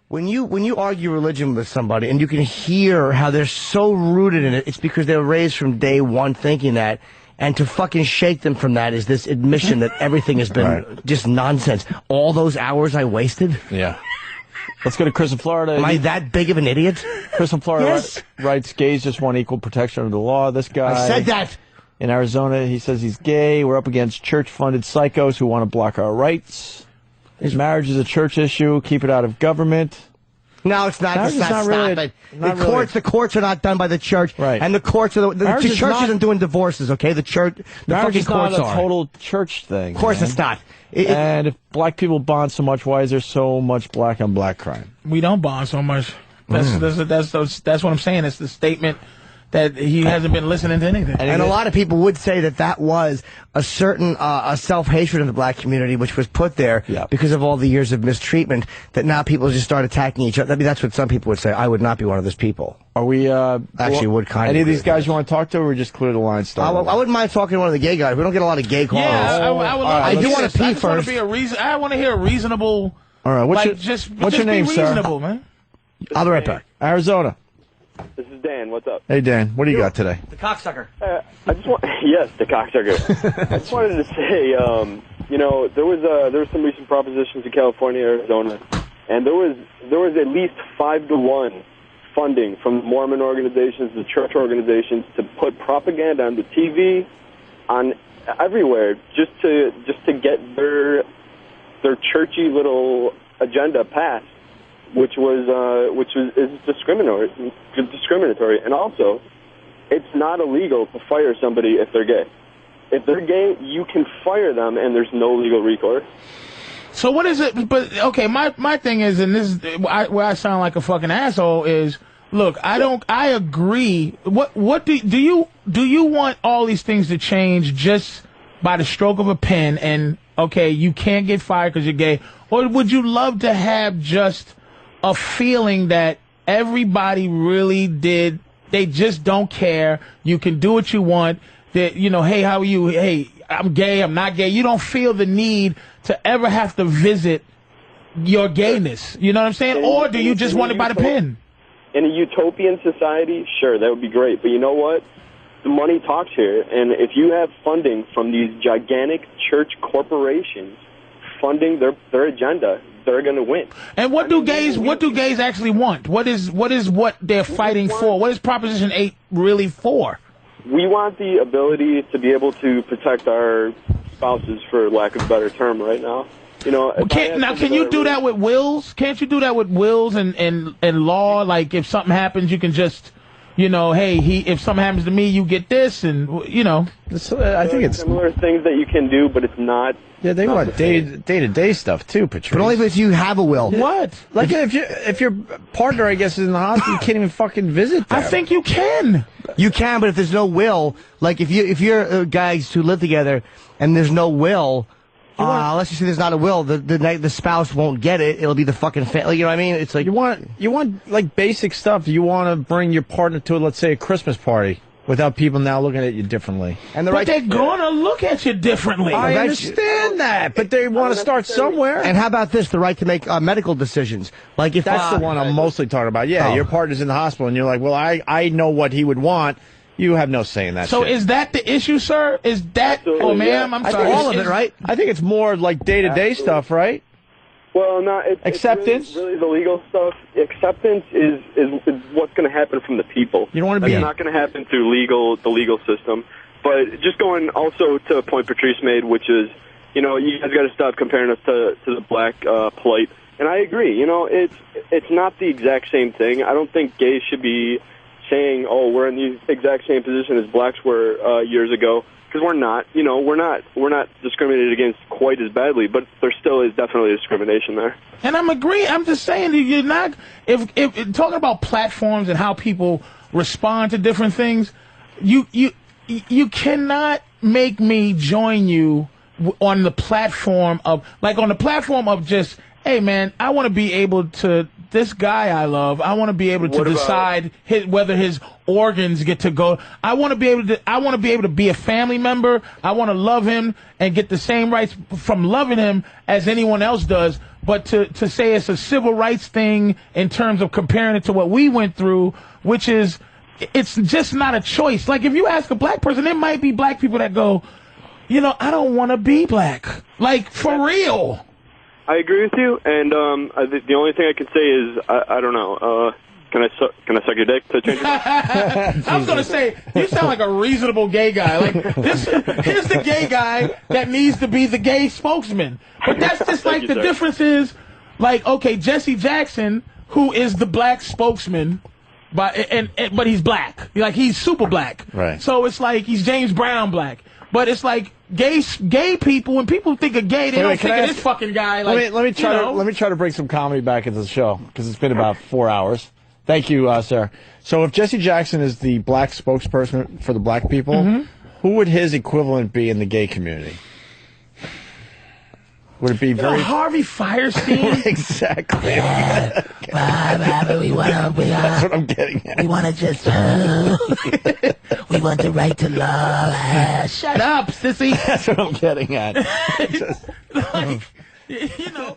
When you argue religion with somebody and you can hear how they're so rooted in it, it's because they were raised from day one thinking that. And to fucking shake them from that is this admission that everything has been just nonsense. All those hours I wasted? Yeah. Let's go to Chris in Florida. Am I that big of an idiot? Chris in Florida Yes. writes, gays just want equal protection under the law. This guy... I said that! In Arizona, he says he's gay. We're up against church-funded psychos who want to block our rights. His marriage is a church issue. Keep it out of government. No, it's not. Marriage is not really, The courts are not done by the church, right? And the courts are the church isn't doing divorces, okay? The church, the fucking courts are. Not a total church thing. Of course, it's not. And if black people bond so much, why is there so much black on black crime? We don't bond so much. That's what I'm saying. It's the statement that he hasn't been listening to anything. And a lot of people would say that that was a certain a self-hatred in the black community, which was put there because of all the years of mistreatment, that now people just start attacking each other. I mean, that's what some people would say. I would not be one of those people. Are we, actually would kind of. Any of these guys you want to talk to, or just clear the line? I wouldn't mind talking to one of the gay guys. We don't get a lot of gay calls. Yeah, I do want to pee first. I want to hear a reasonable. All right, what's your name, sir? Reasonable, man. I'll be right back. Arizona. This is Dan. What's up? Hey, Dan. What do you got today? The cocksucker. I just want, yes, the cocksucker. I just wanted to say, you know, there was some recent propositions in California, Arizona, and there was at least 5-to-1 funding from Mormon organizations, the church organizations, to put propaganda on the TV, on everywhere, just to get their churchy little agenda passed. Which is discriminatory, and also, it's not illegal to fire somebody if they're gay. If they're gay, you can fire them, and there's no legal recourse. So what is it? But okay, my thing is, and this is where I sound like a fucking asshole is. Look, I agree. What do you want all these things to change just by the stroke of a pen? And okay, you can't get fired because you're gay, or would you love to have just a feeling that everybody really did, they just don't care, you can do what you want, that, you know, hey, how are you, hey, I'm gay, I'm not gay, you don't feel the need to ever have to visit your gayness, you know what I'm saying? Or do you just want it by the pen? In a utopian society, sure, that would be great, but you know what? The money talks here, and if you have funding from these gigantic church corporations funding their agenda, they're going to win. And what do gays actually want? What is what they're fighting for? What is Proposition 8 really for? We want the ability to be able to protect our spouses, for lack of a better term, right now. You know, can you do that with wills? Can't you do that with wills and law? Like if something happens, you can just, you know, hey, if something happens to me, you get this, and you know. I think it's similar things that you can do, but it's not. Yeah, they want day-to-day stuff too, Patrice. But only if you have a will. What? Like if your partner, I guess, is in the hospital, you can't even fucking visit them. I think you can. You can, but if there's no will, like if you're guys who live together and there's no will. Let's just say there's not a will, the spouse won't get it. It'll be the fucking family. You know what I mean? It's like you want like basic stuff. You want to bring your partner to, let's say, a Christmas party without people now looking at you differently. And but they're gonna look at you differently. I understand that, but they want to start somewhere. And how about this? The right to make medical decisions. Like if that's the one I'm mostly talking about. Yeah, your partner's in the hospital, and you're like, well, I know what he would want. You have no say in that. So shit. Is that the issue, sir? Is that, absolutely, ma'am, I'm sorry. All of it, right? I think it's more like day-to-day stuff, right? Well, no, acceptance. It's really the legal stuff. Acceptance is what's going to happen from the people. You don't want to be. It's not going to happen through the legal system. But just going also to a point Patrice made, which is, you know, you guys got to stop comparing us to the black plight. And I agree. You know, it's not the exact same thing. I don't think gays should be saying, oh, we're in the exact same position as blacks were years ago, because we're not. You know, we're not discriminated against quite as badly, but there still is definitely discrimination there. And I'm agreeing. I'm just saying that you're not. If talking about platforms and how people respond to different things, you cannot make me join you on the platform of just, hey man, I want to be able to. This guy I love, I want to be able to decide whether his organs get to go. I want to be able to be a family member. I want to love him and get the same rights from loving him as anyone else does. but to say it's a civil rights thing in terms of comparing it to what we went through, which is, it's just not a choice. Like, if you ask a black person, there might be black people that go, you know, I don't want to be black. Like, for real. I agree with you, and the only thing I can say is, I don't know, can I suck your dick to change your mind? I was going to say, you sound like a reasonable gay guy. Like, here's the gay guy that needs to be the gay spokesman. But that's just like, the difference is, like, okay, Jesse Jackson, who is the black spokesman, but he's black. Like, he's super black. Right. So it's like, he's James Brown black. But it's like, gay people, when people think of gay, they don't think of this fucking guy. Like, let me try to bring some comedy back into the show, because it's been about 4 hours. Thank you, Sarah. So if Jesse Jackson is the black spokesperson for the black people, who would his equivalent be in the gay community? Would it be very Harvey Firestein? Exactly. We wanna, That's what I'm getting at. we wanna just, we want the right to love. Shut up, sissy. That's what I'm getting at. Like, you know.